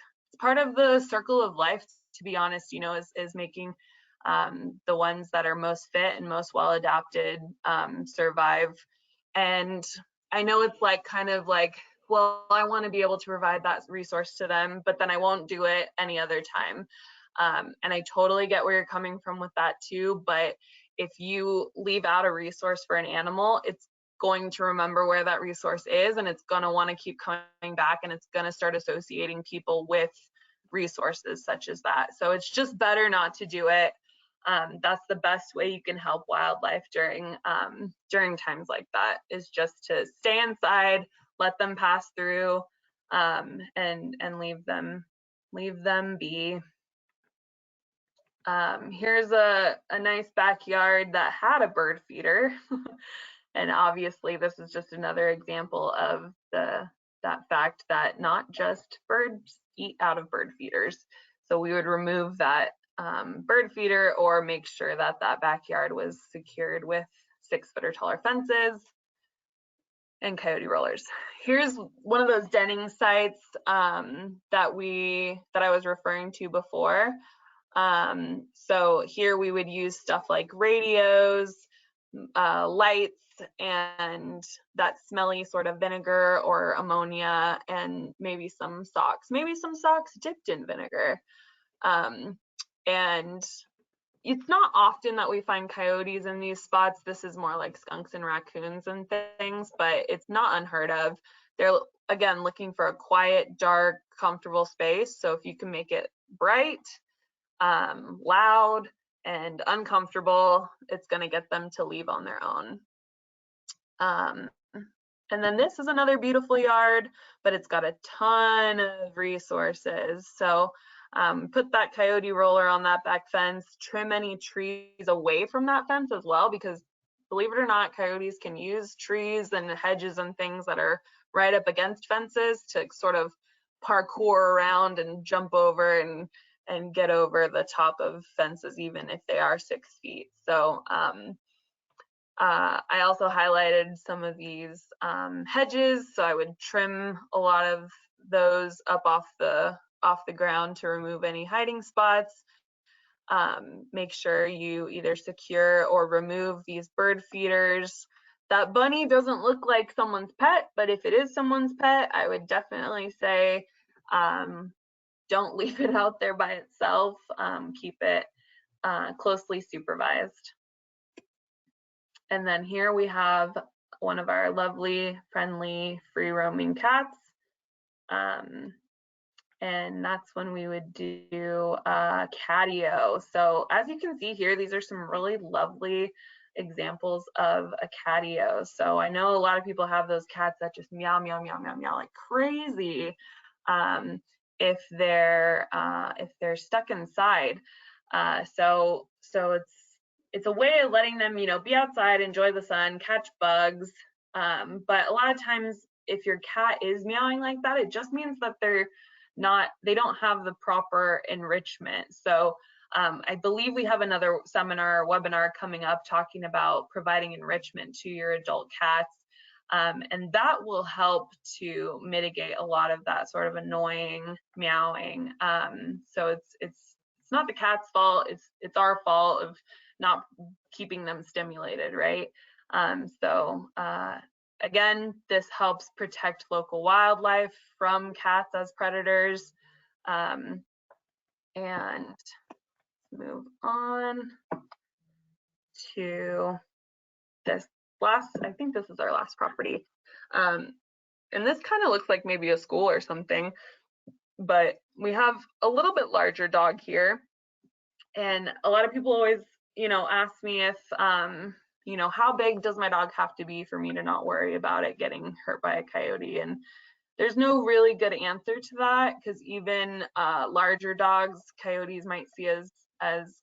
the circle of life, to be honest, you know, is making the ones that are most fit and most well adapted survive. And I know it's like kind of like, well, I want to be able to provide that resource to them, but then I won't do it any other time. And I totally get where you're coming from with that too. But if you leave out a resource for an animal, it's going to remember where that resource is, and it's going to want to keep coming back, and it's going to start associating people with resources such as that. So it's just better not to do it. That's the best way you can help wildlife during times like that, is just to stay inside, let them pass through, and leave them be. Here's a nice backyard that had a bird feeder. And obviously this is just another example of that fact that not just birds eat out of bird feeders. So we would remove that bird feeder, or make sure that that backyard was secured with 6-foot or taller fences and coyote rollers. Here's one of those denning sites that I was referring to before. So here we would use stuff like radios, lights, and that smelly sort of vinegar or ammonia, and maybe some socks dipped in vinegar. And it's not often that we find coyotes in these spots. This is more like skunks and raccoons and things, but it's not unheard of. They're, again, looking for a quiet, dark, comfortable space. So if you can make it bright, loud, and uncomfortable, it's going to get them to leave on their own. And then this is another beautiful yard, but it's got a ton of resources. So put that coyote roller on that back fence, trim any trees away from that fence as well, because believe it or not, coyotes can use trees and hedges and things that are right up against fences to sort of parkour around and jump over and get over the top of fences, even if they are 6 feet. So I also highlighted some of these hedges, so I would trim a lot of those up off the ground to remove any hiding spots. Make sure you either secure or remove these bird feeders. That bunny doesn't look like someone's pet, but if it is someone's pet, I would definitely say don't leave it out there by itself. Keep it closely supervised. And then here we have one of our lovely, friendly, free-roaming cats. And that's when we would do catio. So as you can see here, these are some really lovely examples of a catio. So I know a lot of people have those cats that just meow, meow, meow, meow, meow like crazy if they're stuck inside. So it's a way of letting them, you know, be outside, enjoy the sun, catch bugs. But a lot of times, if your cat is meowing like that, it just means that they don't have the proper enrichment. So I believe we have another seminar or webinar coming up talking about providing enrichment to your adult cats. And that will help to mitigate a lot of that sort of annoying meowing. So it's not the cat's fault, it's our fault of not keeping them stimulated, right? Again, this helps protect local wildlife from cats as predators. And move on to I think this is our last property. And this kind of looks like maybe a school or something, but we have a little bit larger dog here. And a lot of people always, ask me if, how big does my dog have to be for me to not worry about it getting hurt by a coyote? And there's no really good answer to that, because even larger dogs, coyotes might see as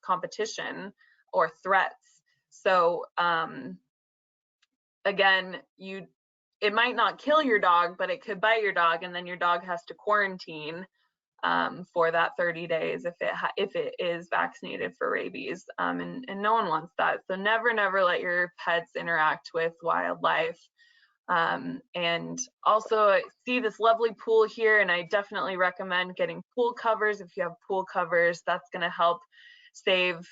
competition or threats. So again, it might not kill your dog, but it could bite your dog, and then your dog has to quarantine for that 30 days if it is vaccinated for rabies, and no one wants that. So never let your pets interact with wildlife. And also, I see this lovely pool here, and I definitely recommend getting pool covers. If you have pool covers, that's going to help save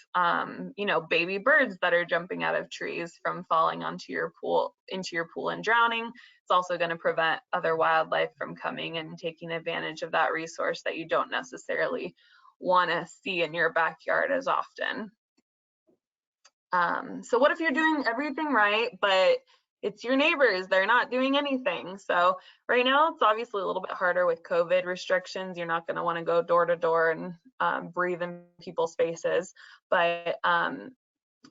baby birds that are jumping out of trees from falling into your pool and drowning. It's also going to prevent other wildlife from coming and taking advantage of that resource that you don't necessarily want to see in your backyard as often. So what if you're doing everything right, but it's your neighbors, they're not doing anything? So right now, it's obviously a little bit harder with COVID restrictions. You're not going to want to go door to door and breathe in people's faces, but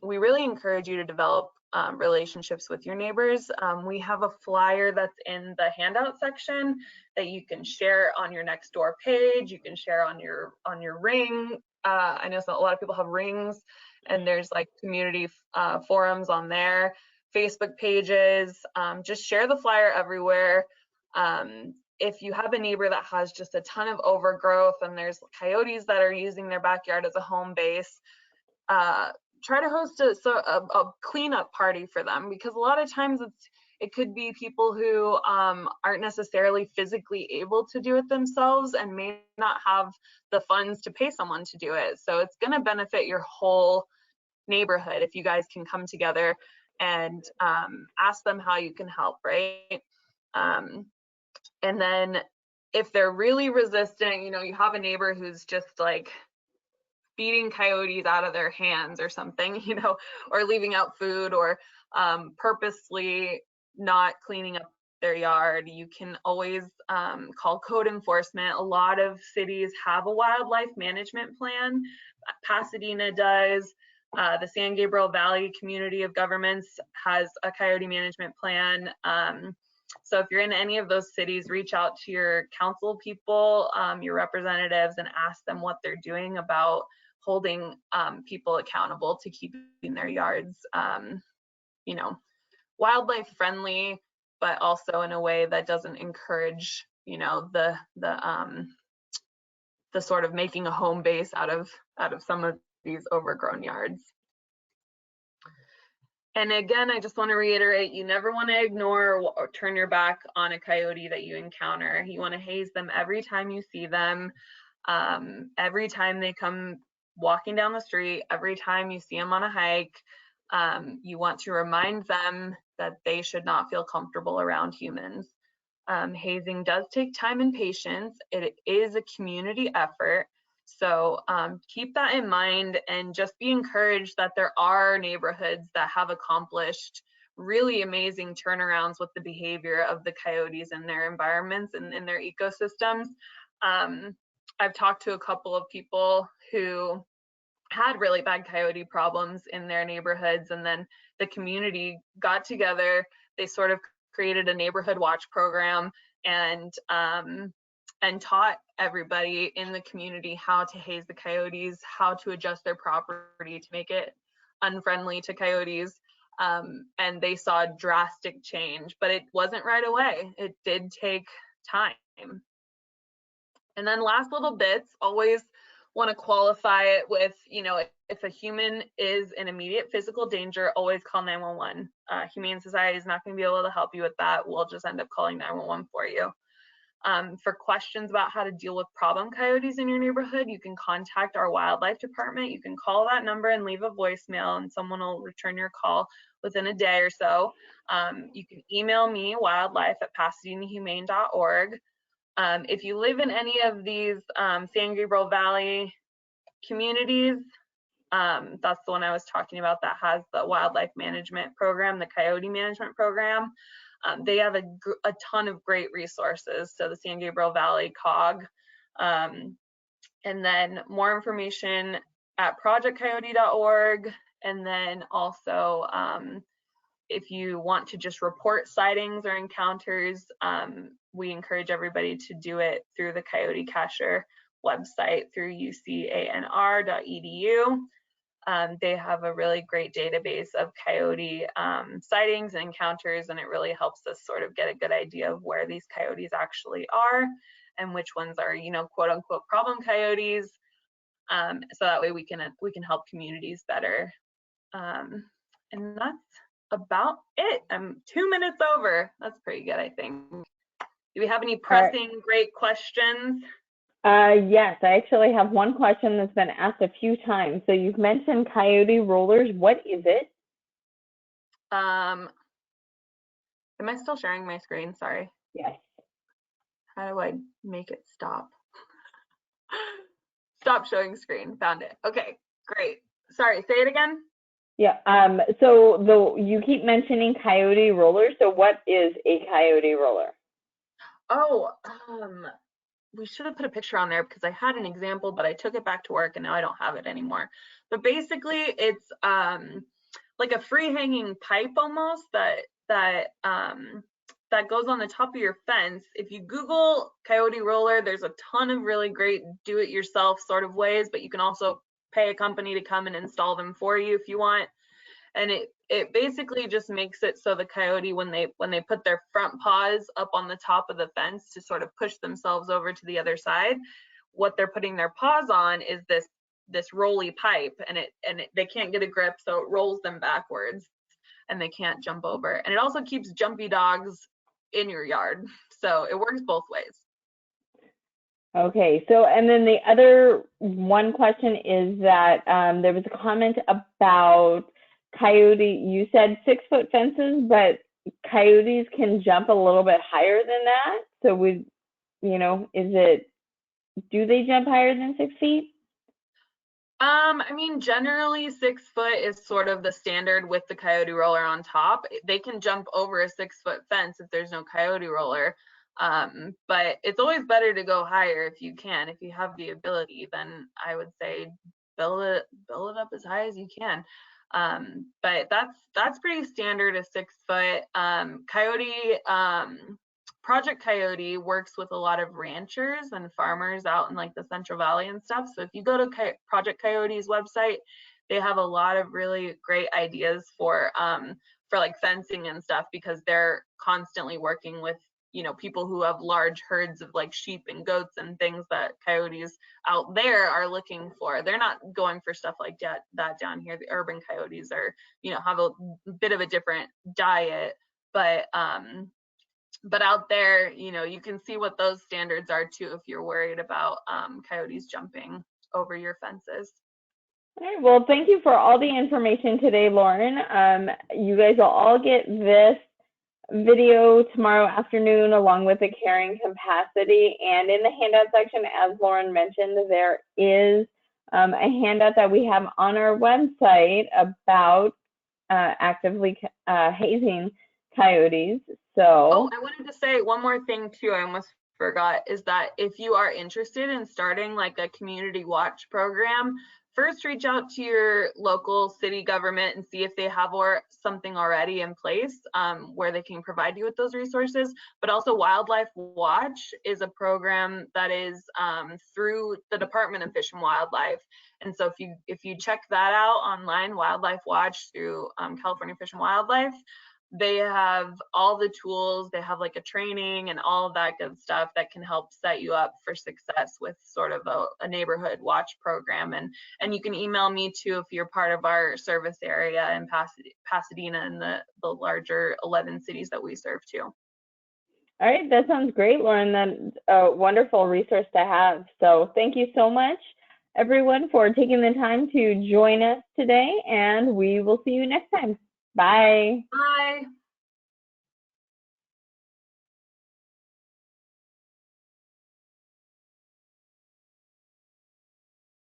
we really encourage you to develop relationships with your neighbors. We have a flyer that's in the handout section that you can share on your next door page. You can share on your ring. I know a lot of people have rings, and there's like community forums on there, Facebook pages. Just share the flyer everywhere. If you have a neighbor that has just a ton of overgrowth and there's coyotes that are using their backyard as a home base, try to host a cleanup party for them, because a lot of times it could be people who aren't necessarily physically able to do it themselves and may not have the funds to pay someone to do it. So it's going to benefit your whole neighborhood if you guys can come together and ask them how you can help, right? And then if they're really resistant, you have a neighbor who's just like feeding coyotes out of their hands or something, or leaving out food, or purposely not cleaning up their yard, you can always call code enforcement. A lot of cities have a wildlife management plan. Pasadena does. The San Gabriel Valley Community of Governments has a coyote management plan. So if you're in any of those cities, reach out to your council people, your representatives, and ask them what they're doing about holding people accountable to keeping their yards, wildlife friendly, but also in a way that doesn't encourage, the sort of making a home base out of some of these overgrown yards. And again, I just want to reiterate, you never want to ignore or turn your back on a coyote that you encounter. You want to haze them every time you see them, every time they come walking down the street, every time you see them on a hike. You want to remind them that they should not feel comfortable around humans. Hazing does take time and patience. It is a community effort. So keep that in mind, and just be encouraged that there are neighborhoods that have accomplished really amazing turnarounds with the behavior of the coyotes in their environments and in their ecosystems. I've talked to a couple of people who had really bad coyote problems in their neighborhoods, and then the community got together. They sort of created a neighborhood watch program and taught everybody in the community how to haze the coyotes, how to adjust their property to make it unfriendly to coyotes. And they saw drastic change, but it wasn't right away. It did take time. And then last little bits, always want to qualify it with, if a human is in immediate physical danger, always call 911. Humane Society is not going to be able to help you with that. We'll just end up calling 911 for you. For questions about how to deal with problem coyotes in your neighborhood, you can contact our wildlife department. You can call that number and leave a voicemail, and someone will return your call within a day or so. You can email me, wildlife@pasadenahumane.org. If you live in any of these San Gabriel Valley communities, That's the one I was talking about that has the wildlife management program, the coyote management program. They have a ton of great resources. So the San Gabriel Valley COG, and then more information at projectcoyote.org. And then also, if you want to just report sightings or encounters, we encourage everybody to do it through the Coyote Cacher website through ucanr.edu. They have a really great database of coyote sightings and encounters, and it really helps us sort of get a good idea of where these coyotes actually are and which ones are, you know, quote unquote problem coyotes. So that way we can help communities better. And that's about it. I'm 2 minutes over. That's pretty good, I think. Do we have any pressing great questions? Yes, I actually have one question that's been asked a few times. So you've mentioned coyote rollers. What is it? Am I still sharing my screen? Sorry. Yes. How do I make it stop? Stop showing screen. Found it. Okay, great. Sorry, say it again. Yeah. So you keep mentioning coyote rollers. So what is a coyote roller? Oh, we should have put a picture on there because I had an example, but I took it back to work and now I don't have it anymore. But basically, it's like a free hanging pipe almost that goes on the top of your fence. If you Google coyote roller, there's a ton of really great do-it-yourself sort of ways, but you can also pay a company to come and install them for you if you want. And it basically just makes it so the coyote, when they put their front paws up on the top of the fence to sort of push themselves over to the other side, what they're putting their paws on is this rolly pipe, and they can't get a grip, so it rolls them backwards and they can't jump over. And it also keeps jumpy dogs in your yard, so it works both ways. Okay, so and then the other one question is that there was a comment about coyote. You said 6-foot fences, but coyotes can jump a little bit higher than that. So do they jump higher than 6 feet? I mean, generally 6 foot is sort of the standard with the coyote roller on top. They can jump over a 6-foot fence if there's no coyote roller. But it's always better to go higher if you can. If you have the ability, then I would say build it up as high as you can. But that's pretty standard, a 6 foot. Project Coyote works with a lot of ranchers and farmers out in like the Central Valley and stuff. So if you go to Project Coyote's website, they have a lot of really great ideas for like fencing and stuff, because they're constantly working with, you know, people who have large herds of like sheep and goats and things that coyotes out there are looking for. They're not going for stuff like that down here. The urban coyotes are, you know, have a bit of a different diet, but out there, you know, you can see what those standards are too if you're worried about coyotes jumping over your fences. All right, well, thank you for all the information today, Lauren. You guys will all get this video tomorrow afternoon along with the carrying capacity. And in the handout section, as Lauren mentioned, there is a handout that we have on our website about actively hazing coyotes. So I wanted to say one more thing too, I almost forgot, is that if you are interested in starting like a community watch program, first reach out to your local city government and see if they have something already in place where they can provide you with those resources. But also Wildlife Watch is a program that is through the Department of Fish and Wildlife. And so if you check that out online, Wildlife Watch through California Fish and Wildlife, they have all the tools. They have like a training and all of that good stuff that can help set you up for success with sort of a neighborhood watch program. And you can email me too if you're part of our service area in Pasadena and the larger 11 cities that we serve too. All right, that sounds great, Lauren. That's a wonderful resource to have. So thank you so much, everyone, for taking the time to join us today, and we will see you next time. Bye. Bye.